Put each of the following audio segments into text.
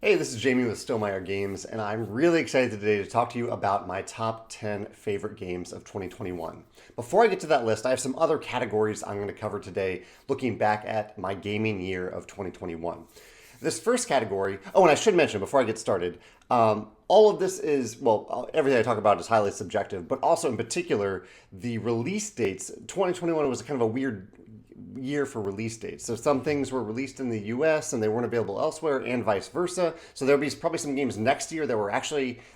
Hey, this is Jamie with Stonemaier Games, and I'm really excited today to talk to you about my top 10 favorite games of 2021. Before I get to that list, I have some other categories I'm going to cover today, looking back at my gaming year of 2021. This first category, oh, and I should mention before I get started, all of this is, well, everything I talk about is highly subjective, but also in particular, the release dates. 2021 was kind of a weird year for release dates. So some things were released in the US and they weren't available elsewhere, and vice versa. So there'll be probably some games next year that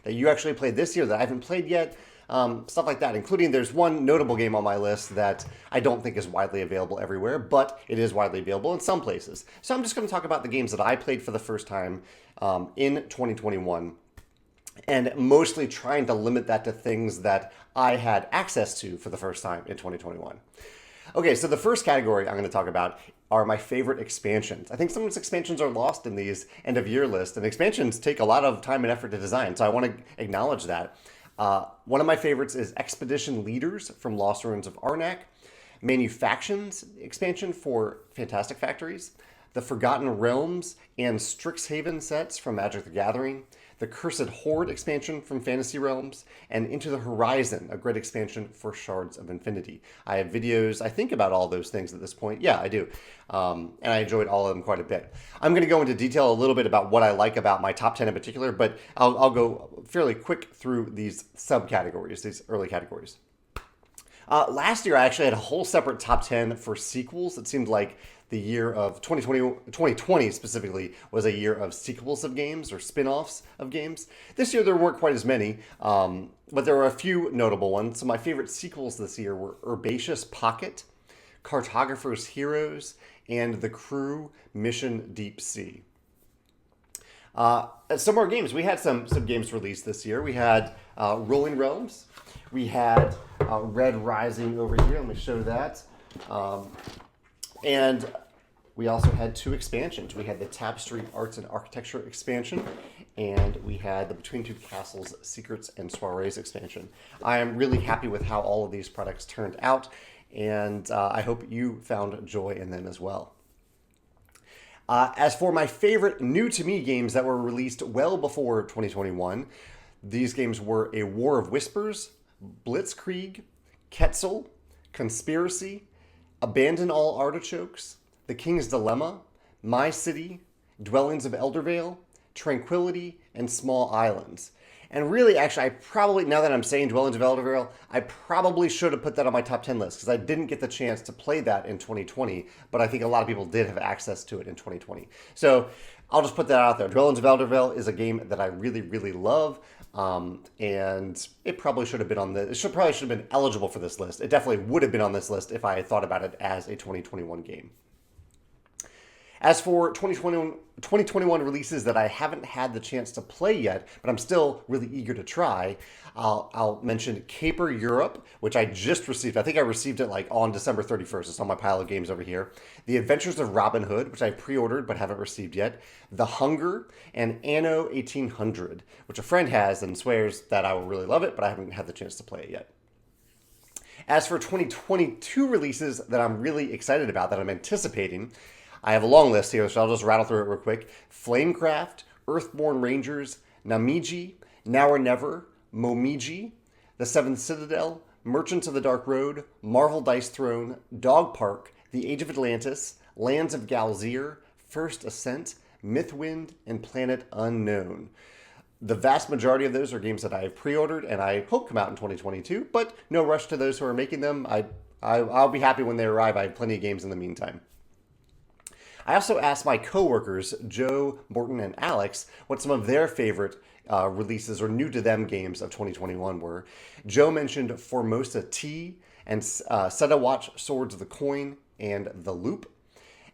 you actually played this year that I haven't played yet. Stuff like that, including there's one notable game on my list that I don't think is widely available everywhere, but it is widely available in some places. So I'm just going to talk about the games that I played for the first time in 2021, and mostly trying to limit that to things that I had access to for the first time in 2021. Okay, so the first category I'm going to talk about are my favorite expansions. I think some of these expansions are lost in these end of year lists, and expansions take a lot of time and effort to design, so I want to acknowledge that. One of my favorites is Expedition Leaders from Lost Ruins of Arnak, Manufactions expansion for Fantastic Factories, the Forgotten Realms and Strixhaven sets from Magic the Gathering, the Cursed Hoard expansion from Fantasy Realms, and Into the Horizon, a great expansion for Shards of Infinity. I have videos, I think, about all those things at this point. Yeah, I do. And I enjoyed all of them quite a bit. I'm going to go into detail a little bit about what I like about my top 10 in particular, but I'll go fairly quick through these subcategories, these early categories. Last year, I actually had a whole separate top 10 for sequels. It seemed like the year of 2020 specifically was a year of sequels of games or spin-offs of games. This year, there weren't quite as many, but there were a few notable ones. So my favorite sequels this year were Herbaceous Pocket, Cartographers Heroes, and The Crew Mission Deep Sea. Some more games. We had some games released this year. We had Rolling Realms. We had Red Rising over here. Let me show that. And we also had two expansions. We had the Tapestry Arts and Architecture expansion, and we had the Between Two Castles Secrets and Soirees expansion. I am really happy with how all of these products turned out, and I hope you found joy in them as well. As for my favorite new-to-me games that were released well before 2021, these games were A War of Whispers, Blitzkrieg, Quetzal, Conspiracy, Abandon All Artichokes, The King's Dilemma, My City, Dwellings of Eldervale, Tranquility, and Small Islands. And really, actually, now that I'm saying Dwellings of Eldervale, I probably should have put that on my top 10 list because I didn't get the chance to play that in 2020, but I think a lot of people did have access to it in 2020. So I'll just put that out there. Dwellings of Eldervale is a game that I really, really love, and it probably should have been on probably should have been eligible for this list. It definitely would have been on this list if I had thought about it as a 2021 game. As for 2021 releases that I haven't had the chance to play yet, but I'm still really eager to try, I'll mention Caper Europe, which I just received. I think I received it like on December 31st. It's on my pile of games over here. The Adventures of Robin Hood, which I pre-ordered but haven't received yet. The Hunger, and Anno 1800, which a friend has and swears that I will really love it, but I haven't had the chance to play it yet. As for 2022 releases that I'm really excited about, that I'm anticipating, I have a long list here, so I'll just rattle through it real quick. Flamecraft, Earthborn Rangers, Namiji, Now or Never, Momiji, The Seventh Citadel, Merchants of the Dark Road, Marvel Dice Throne, Dog Park, The Age of Atlantis, Lands of Galzir, First Ascent, Mythwind, and Planet Unknown. The vast majority of those are games that I have pre-ordered and I hope come out in 2022, but no rush to those who are making them. I'll be happy when they arrive. I have plenty of games in the meantime. I also asked my coworkers, Joe, Morton, and Alex, what some of their favorite releases or new to them games of 2021 were. Joe mentioned Formosa Tea and Setawatch Swords of the Coin and The Loop.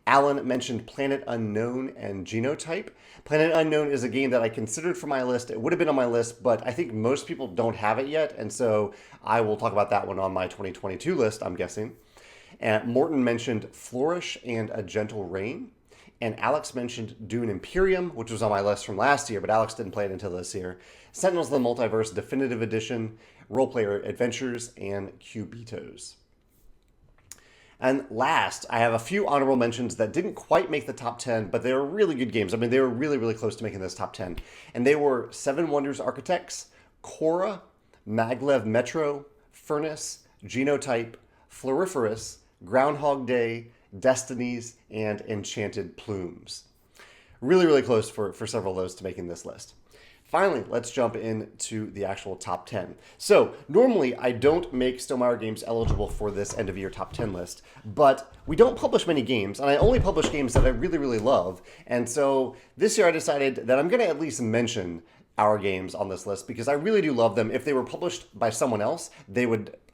Alan mentioned Planet Unknown and Genotype. Planet Unknown is a game that I considered for my list. It would have been on my list, but I think most people don't have it yet, and so I will talk about that one on my 2022 list, I'm guessing. And Morton mentioned Flourish and A Gentle Rain. And Alex mentioned Dune Imperium, which was on my list from last year, but Alex didn't play it until this year. Sentinels of the Multiverse Definitive Edition, Role Player Adventures, and Cubitos. And last, I have a few honorable mentions that didn't quite make the top 10, but they were really good games. I mean, they were really, really close to making this top 10. And they were Seven Wonders Architects, Cora, Maglev Metro, Furnace, Genotype, Floriferous, Groundhog Day, Destinies, and Enchanted Plumes. Really, really close for several of those to making this list. Finally, let's jump into the actual top 10. So normally I don't make Stonemaier games eligible for this end of year top 10 list, but we don't publish many games, and I only publish games that I really, really love. And so this year I decided that I'm going to at least mention our games on this list because I really do love them. If they were published by someone else,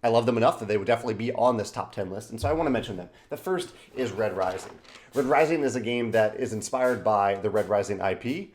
I love them enough that they would definitely be on this top 10 list. And so I want to mention them. The first is Red Rising. Red Rising is a game that is inspired by the Red Rising IP,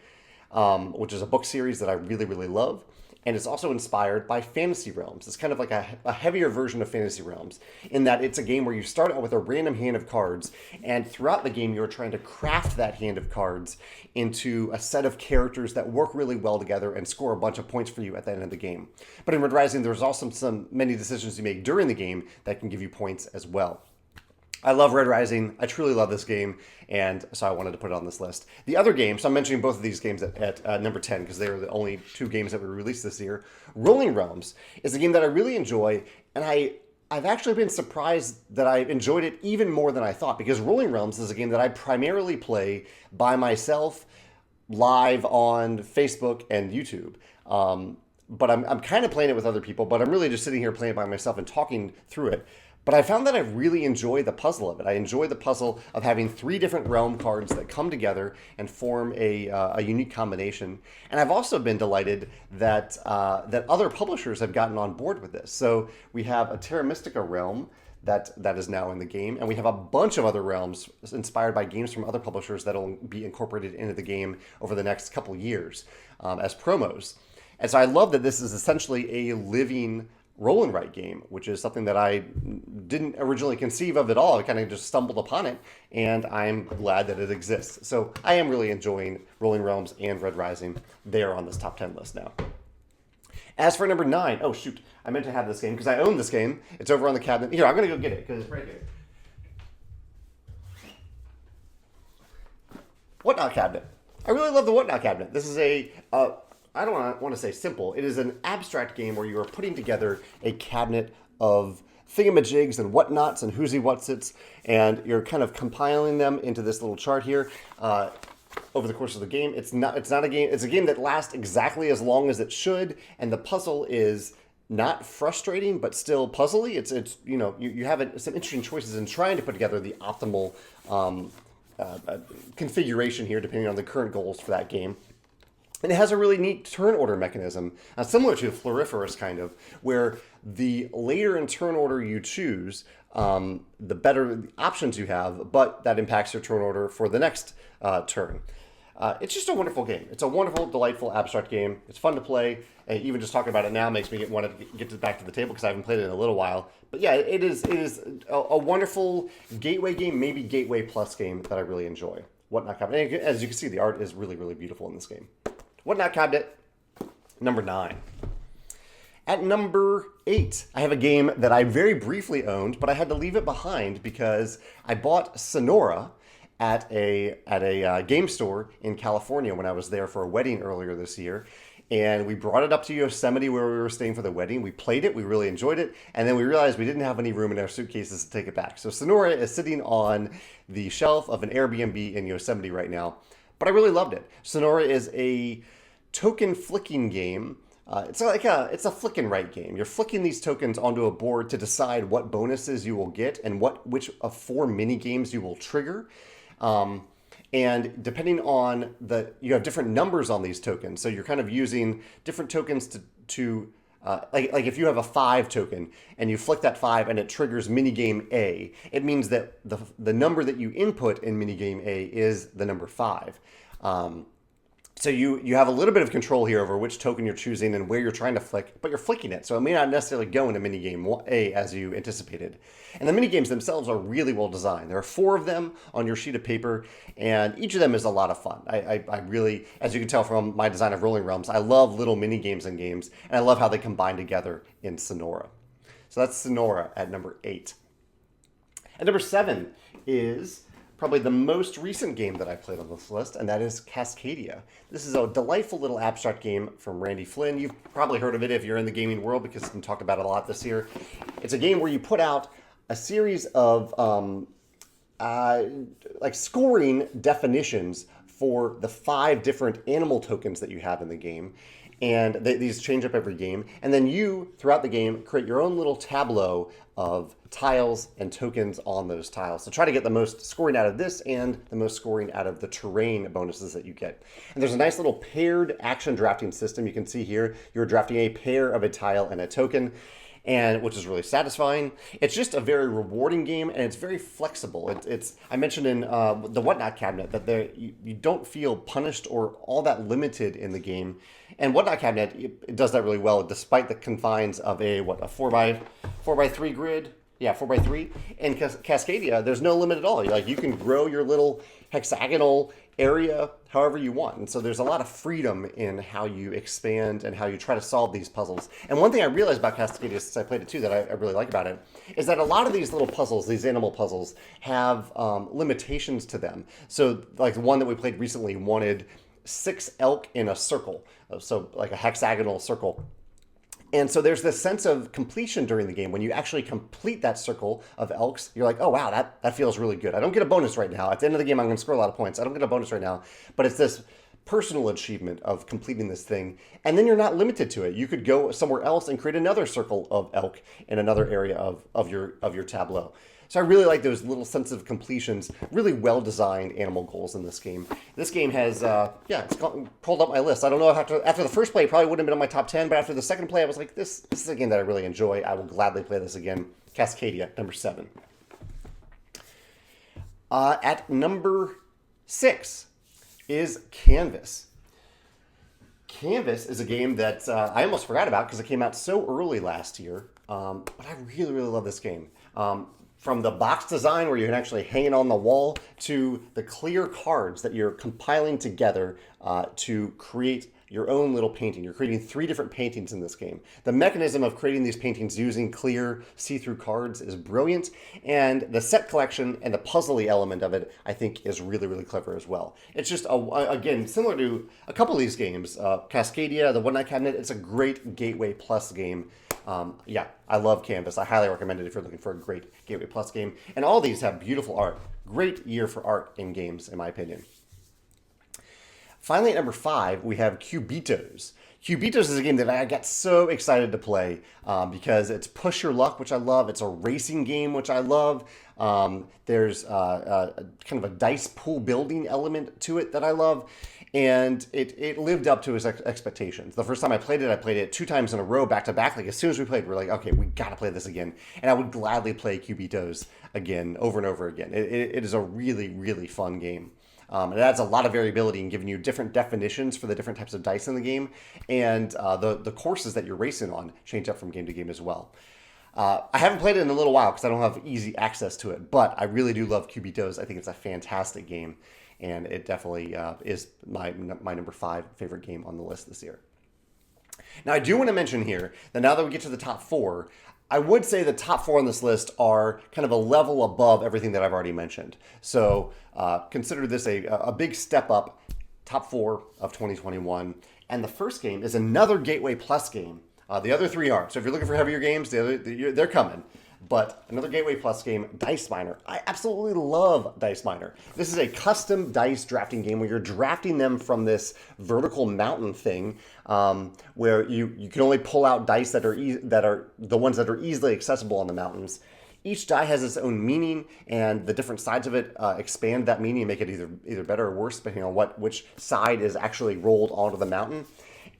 which is a book series that I really, really love. And it's also inspired by Fantasy Realms. It's kind of like a heavier version of Fantasy Realms in that it's a game where you start out with a random hand of cards, and throughout the game you're trying to craft that hand of cards into a set of characters that work really well together and score a bunch of points for you at the end of the game. But in Red Rising, there's also many decisions you make during the game that can give you points as well. I love Red Rising. I truly love this game, and so I wanted to put it on this list. The other game, so I'm mentioning both of these games at number 10 because they are the only two games that were released this year. Rolling Realms is a game that I really enjoy, and I've actually been surprised that I enjoyed it even more than I thought, because Rolling Realms is a game that I primarily play by myself live on Facebook and YouTube. But I'm kind of playing it with other people, but I'm really just sitting here playing it by myself and talking through it. But I found that I really enjoy the puzzle of it. I enjoy the puzzle of having 3 different realm cards that come together and form a unique combination. And I've also been delighted that that other publishers have gotten on board with this. So we have a Terra Mystica realm that is now in the game, and we have a bunch of other realms inspired by games from other publishers that will be incorporated into the game over the next couple years as promos. And so I love that this is essentially a living roll and write game, which is something that I didn't originally conceive of at all. I kind of just stumbled upon it, and I'm glad that it exists. So I am really enjoying Rolling Realms and Red Rising. They are on this top 10 list now. As for number 9, oh shoot, I meant to have this game because I own this game. It's over on the cabinet. Here, I'm going to go get it because it's right here. Whatnot cabinet. I really love the Whatnot cabinet. This is I don't want to say simple. It is an abstract game where you are putting together a cabinet of thingamajigs and whatnots and who's-y what's-its, and you're kind of compiling them into this little chart here over the course of the game. It's not a game. It's a game that lasts exactly as long as it should, and the puzzle is not frustrating but still puzzly. It's you have some interesting choices in trying to put together the optimal configuration here, depending on the current goals for that game. And it has a really neat turn order mechanism, similar to Floriferous kind of, where the later in turn order you choose, the better the options you have, but that impacts your turn order for the next turn. It's just a wonderful game. It's a wonderful, delightful, abstract game. It's fun to play. And even just talking about it now makes me want to get back to the table because I haven't played it in a little while. But yeah, it is a wonderful gateway game, maybe gateway plus game that I really enjoy. Whatnot Cabinet. And as you can see, the art is really, really beautiful in this game. Whatnot Cabinet, number 9. At number 8, I have a game that I very briefly owned, but I had to leave it behind because I bought Sonora at a game store in California when I was there for a wedding earlier this year. And we brought it up to Yosemite where we were staying for the wedding. We played it, we really enjoyed it, and then we realized we didn't have any room in our suitcases to take it back. So Sonora is sitting on the shelf of an Airbnb in Yosemite right now, but I really loved it. Sonora is a token flicking game. It's a flick and write game. You're flicking these tokens onto a board to decide what bonuses you will get and which of 4 mini games you will trigger. And depending on you have different numbers on these tokens. So you're kind of using different tokens to like if you have a 5 token and you flick that 5 and it triggers minigame A, it means that the number that you input in minigame A is the number 5. So you have a little bit of control here over which token you're choosing and where you're trying to flick, but you're flicking it. So it may not necessarily go into minigame A as you anticipated. And the minigames themselves are really well designed. There are 4 of them on your sheet of paper, and each of them is a lot of fun. I really, as you can tell from my design of Rolling Realms, I love little minigames in games, and I love how they combine together in Sonora. So that's Sonora at number 8. And number 7 is probably the most recent game that I played on this list, and that is Cascadia. This is a delightful little abstract game from Randy Flynn. You've probably heard of it if you're in the gaming world because it's been talked about a lot this year. It's a game where you put out a series of like scoring definitions for the 5 different animal tokens that you have in the game. And these change up every game. And then you, throughout the game, create your own little tableau of tiles and tokens on those tiles. So try to get the most scoring out of this and the most scoring out of the terrain bonuses that you get. And there's a nice little paired action drafting system. You can see here, you're drafting a pair of a tile and a token, and which is really satisfying. It's just a very rewarding game, and it's very flexible. I mentioned in the Whatnot cabinet that you don't feel punished or all that limited in the game. And Whatnot cabinet, it does that really well, despite the confines of a 4x3 grid. Yeah, 4x3. In Cascadia, there's no limit at all. You can grow your little hexagonal area however you want. And so there's a lot of freedom in how you expand and how you try to solve these puzzles. And one thing I realized about Cascadia since I played it too that I really like about it is that a lot of these little puzzles, these animal puzzles, have limitations to them. So like the one that we played recently wanted 6 elk in a circle. So like a hexagonal circle. And so there's this sense of completion during the game. When you actually complete that circle of elks, you're like, oh, wow, that feels really good. I don't get a bonus right now. At the end of the game, I'm going to score a lot of points. I don't get a bonus right now. But it's this personal achievement of completing this thing. And then you're not limited to it. You could go somewhere else and create another circle of elk in another area of your tableau. So I really like those little sense of completions, really well-designed animal goals in this game. This game has, it's pulled up my list. I don't know, after the first play, it probably wouldn't have been on my top 10, but after the second play, I was like, this is a game that I really enjoy. I will gladly play this again. Cascadia, number 7. At number 6 is Canvas. Canvas is a game that I almost forgot about because it came out so early last year, but I really, really love this game. From the box design where you can actually hang it on the wall to the clear cards that you're compiling together to create your own little painting. You're creating 3 different paintings in this game. The mechanism of creating these paintings using clear see-through cards is brilliant, and the set collection and the puzzly element of it, I think, is really, really clever as well. It's just, again, similar to a couple of these games. Cascadia, the One Night Cabinet, it's a great Gateway Plus game. I love Canvas. I highly recommend it if you're looking for a great Gateway Plus game. And all these have beautiful art. Great year for art in games, in my opinion. Finally, at number 5, we have Cubitos. Cubitos is a game that I got so excited to play because it's push your luck, which I love. It's a racing game, which I love. There's kind of a dice pool building element to it that I love. And it lived up to his expectations. The first time I played it 2 times in a row, back to back. Like as soon as we played, we're like, okay, we got to play this again. And I would gladly play Cubitos again, over and over again. It is a really, really fun game. It adds a lot of variability in giving you different definitions for the different types of dice in the game. And the courses that you're racing on change up from game to game as well. I haven't played it in a little while because I don't have easy access to it. But I really do love Cubitos. I think it's a fantastic game. And it definitely is my number 5 favorite game on the list this year. Now, I do want to mention here that now that we get to the top 4, I would say the top 4 on this list are kind of a level above everything that I've already mentioned. So consider this a big step up, top 4 of 2021. And the first game is another Gateway Plus game. The other 3 aren't. So if you're looking for heavier games, they're coming. But another Gateway Plus game, Dice Miner. I absolutely love Dice Miner. This is a custom dice drafting game where you're drafting them from this vertical mountain thing, where you can only pull out dice that are the ones that are easily accessible on the mountains. Each die has its own meaning, and the different sides of it expand that meaning and make it either better or worse, depending on which side is actually rolled onto the mountain.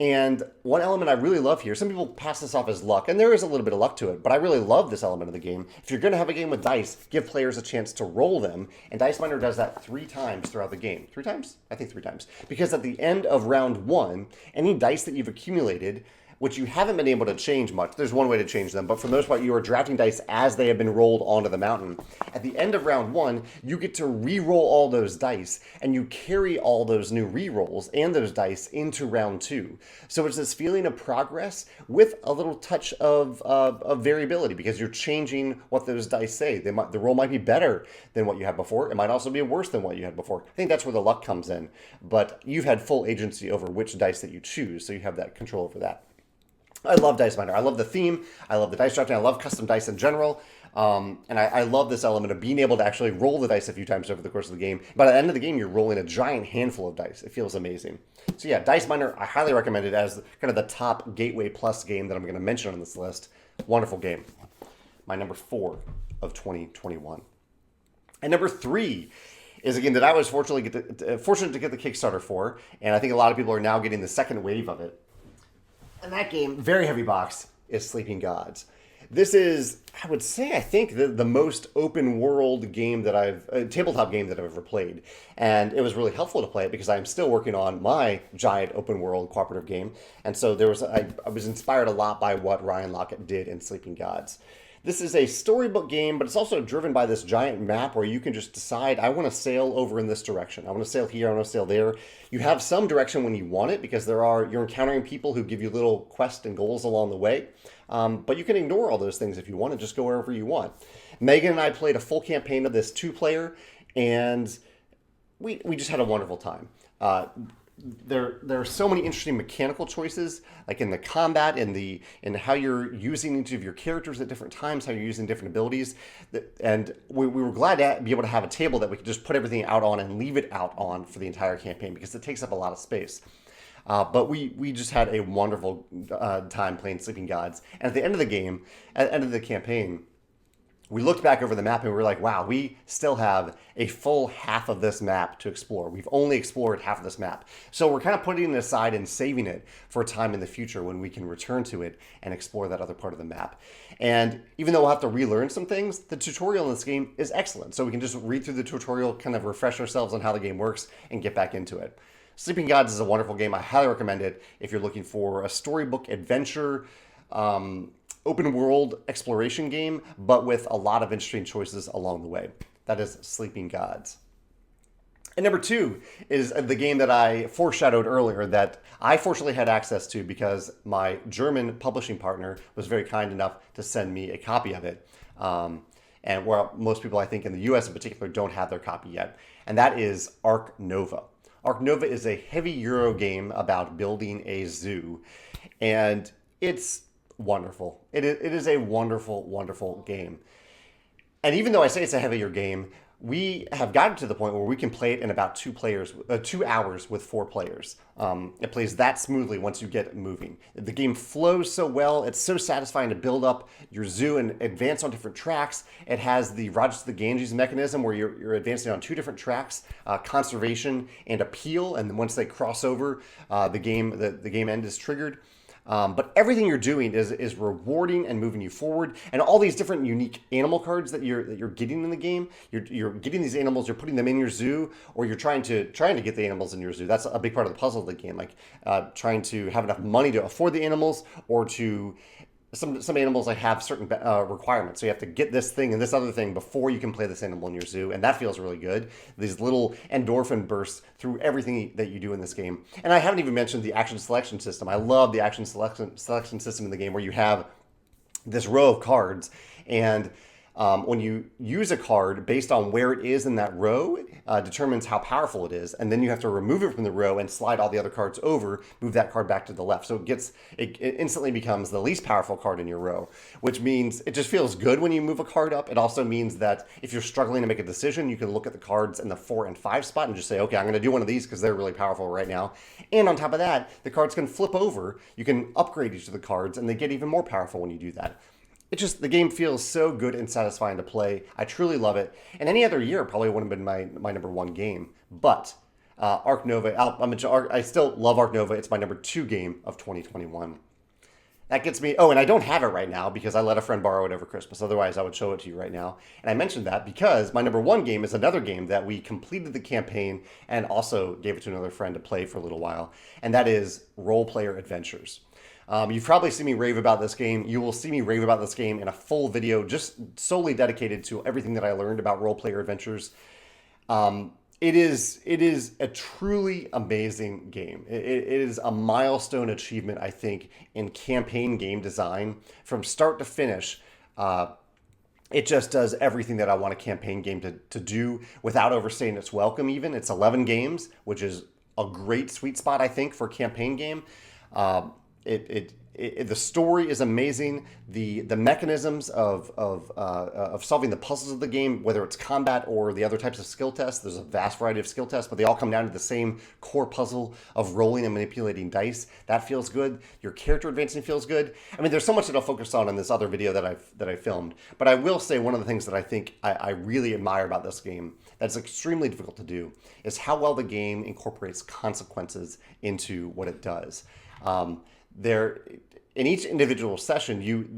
And one element I really love here, some people pass this off as luck, and there is a little bit of luck to it, but I really love this element of the game. If you're going to have a game with dice, give players a chance to roll them, and Dice Miner does that 3 times throughout the game. 3 times? I think 3 times. Because at the end of round 1, any dice that you've accumulated which you haven't been able to change much. There's one way to change them, but for the most part, you are drafting dice as they have been rolled onto the mountain. At the end of round 1, you get to re-roll all those dice, and you carry all those new re-rolls and those dice into round 2. So it's this feeling of progress with a little touch of variability, because you're changing what those dice say. The roll might be better than what you had before. It might also be worse than what you had before. I think that's where the luck comes in, but you've had full agency over which dice that you choose, so you have that control over that. I love Dice Miner. I love the theme. I love the dice drafting. I love custom dice in general. And I love this element of being able to actually roll the dice a few times over the course of the game. But at the end of the game, you're rolling a giant handful of dice. It feels amazing. So yeah, Dice Miner, I highly recommend it as kind of the top Gateway Plus game that I'm going to mention on this list. Wonderful game. My number 4 of 2021. And number 3 is a game that I was fortunate to get the Kickstarter for. And I think a lot of people are now getting the second wave of it. And that game, very heavy box, is Sleeping Gods. This is, I would say, I think the most open world game that tabletop game that I've ever played. And it was really helpful to play it because I'm still working on my giant open world cooperative game. And so I was inspired a lot by what Ryan Lockett did in Sleeping Gods. This is a storybook game, but it's also driven by this giant map where you can just decide, I want to sail over in this direction. I want to sail here, I want to sail there. You have some direction when you want it because you're encountering people who give you little quests and goals along the way. But you can ignore all those things if you want and just go wherever you want. Megan and I played a full campaign of this 2-player, and we just had a wonderful time. There are so many interesting mechanical choices, like in the combat, in how you're using each of your characters at different times, how you're using different abilities. And we were glad to be able to have a table that we could just put everything out on and leave it out on for the entire campaign because it takes up a lot of space. But we just had a wonderful time playing Sleeping Gods. And at the end of the game, at the end of the campaign, we looked back over the map and we were like, wow, we still have a full half of this map to explore. We've only explored half of this map. So we're kind of putting it aside and saving it for a time in the future when we can return to it and explore that other part of the map. And even though we'll have to relearn some things, the tutorial in this game is excellent. So we can just read through the tutorial, kind of refresh ourselves on how the game works and get back into it. Sleeping Gods is a wonderful game. I highly recommend it if you're looking for a storybook adventure, open world exploration game, but with a lot of interesting choices along the way. That is Sleeping Gods. And number 2 is the game that I foreshadowed earlier that I fortunately had access to because my German publishing partner was very kind enough to send me a copy of it. And where most people, I think, in the US in particular, don't have their copy yet. And that is Ark Nova. Ark Nova is a heavy Euro game about building a zoo. And it's wonderful. It is a wonderful, wonderful game. And even though I say it's a heavier game, we have gotten to the point where we can play it in about 2 hours with 4 players. It plays that smoothly once you get moving. The game flows so well. It's so satisfying to build up your zoo and advance on different tracks. It has the Rogers to the Ganges mechanism where you're advancing on 2 different tracks, conservation and appeal. And once they cross over, the game end is triggered. But everything you're doing is rewarding and moving you forward. And all these different unique animal cards that you're getting in the game, you're getting these animals, you're putting them in your zoo, or you're trying to get the animals in your zoo. That's a big part of the puzzle of the game, like trying to have enough money to afford the animals, or to some animals like have certain requirements. So you have to get this thing and this other thing before you can play this animal in your zoo, and that feels really good. These little endorphin bursts through everything that you do in this game. And I haven't even mentioned the action selection system. I love the action selection system in the game where you have this row of cards, and when you use a card based on where it is in that row, determines how powerful it is, and then you have to remove it from the row and slide all the other cards over, move that card back to the left. So it instantly becomes the least powerful card in your row, which means it just feels good when you move a card up. It also means that if you're struggling to make a decision, you can look at the cards in the 4 and 5 spot and just say, okay, I'm going to do one of these because they're really powerful right now. And on top of that, the cards can flip over. You can upgrade each of the cards, and they get even more powerful when you do that. The game feels so good and satisfying to play. I truly love it. And any other year probably wouldn't have been my number 1 game. But Ark Nova, I still love Ark Nova. It's my number 2 game of 2021. That gets me, and I don't have it right now because I let a friend borrow it over Christmas. Otherwise, I would show it to you right now. And I mentioned that because my number 1 game is another game that we completed the campaign and also gave it to another friend to play for a little while. And that is Role Player Adventures. You've probably seen me rave about this game. You will see me rave about this game in a full video just solely dedicated to everything that I learned about role-player adventures. It is a truly amazing game. It is a milestone achievement, I think, in campaign game design from start to finish. It just does everything that I want a campaign game to do without overstaying its welcome even. It's 11 games, which is a great sweet spot, I think, for a campaign game. The story is amazing. The mechanisms of solving the puzzles of the game, whether it's combat or the other types of skill tests, there's a vast variety of skill tests, but they all come down to the same core puzzle of rolling and manipulating dice. That feels good. Your character advancing feels good. I mean, there's so much that I'll focus on in this other video that I filmed, but I will say one of the things that I think I really admire about this game that's extremely difficult to do is how well the game incorporates consequences into what it does. In each individual session,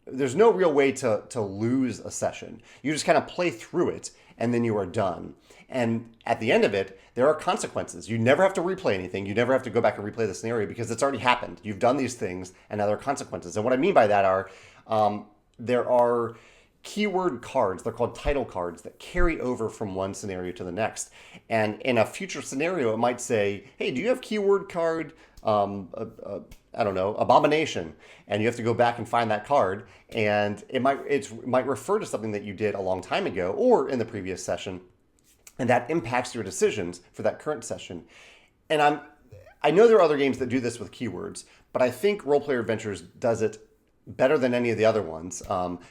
there's no real way to lose a session. You just kind of play through it, and then you are done. And at the end of it, there are consequences. You never have to replay anything. You never have to go back and replay the scenario because it's already happened. You've done these things, and now there are consequences. And what I mean by that are there are keyword cards. They're called title cards that carry over from one scenario to the next. And in a future scenario, it might say, hey, do you have keyword card, I don't know, abomination? And you have to go back and find that card. And it might refer to something that you did a long time ago or in the previous session. And that impacts your decisions for that current session. And I know there are other games that do this with keywords, but I think Role Player Adventures does it better than any of the other ones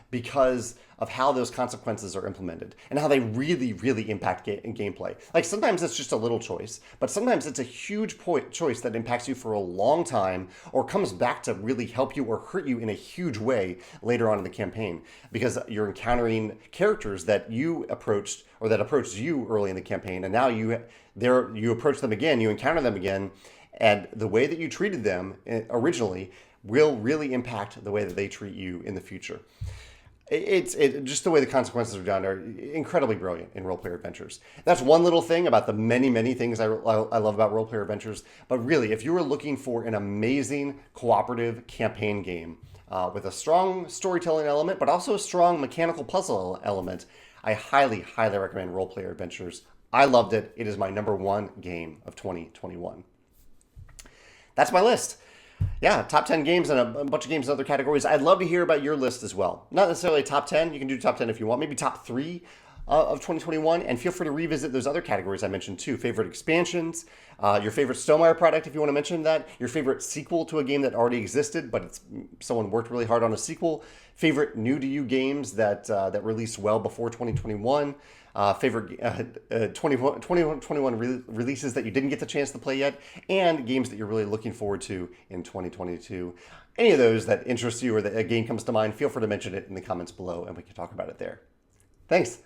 because of how those consequences are implemented and how they really, really impact gameplay. Like sometimes it's just a little choice, but sometimes it's a huge choice that impacts you for a long time or comes back to really help you or hurt you in a huge way later on in the campaign because you're encountering characters that you approached or that approached you early in the campaign, and now you approach them again, you encounter them again, and the way that you treated them originally will really impact the way that they treat you in the future. It's just the way the consequences are done are incredibly brilliant in Role Player Adventures. That's one little thing about the many, many things I love about Role Player Adventures. But really, if you were looking for an amazing cooperative campaign game with a strong storytelling element, but also a strong mechanical puzzle element, I highly, highly recommend Role Player Adventures. I loved it. It is my #1 game of 2021. That's my list. Yeah, top 10 games and a bunch of games in other categories. I'd love to hear about your list as well. Not necessarily top 10. You can do top 10 if you want. Maybe top 3 of 2021. And feel free to revisit those other categories I mentioned too. Favorite expansions, your favorite Stonemaier product if you want to mention that, your favorite sequel to a game that already existed but someone worked really hard on a sequel, favorite new to you games that released well before 2021, favorite 2021 releases that you didn't get the chance to play yet, and games that you're really looking forward to in 2022. Any of those that interest you or that a game comes to mind, feel free to mention it in the comments below and we can talk about it there. Thanks.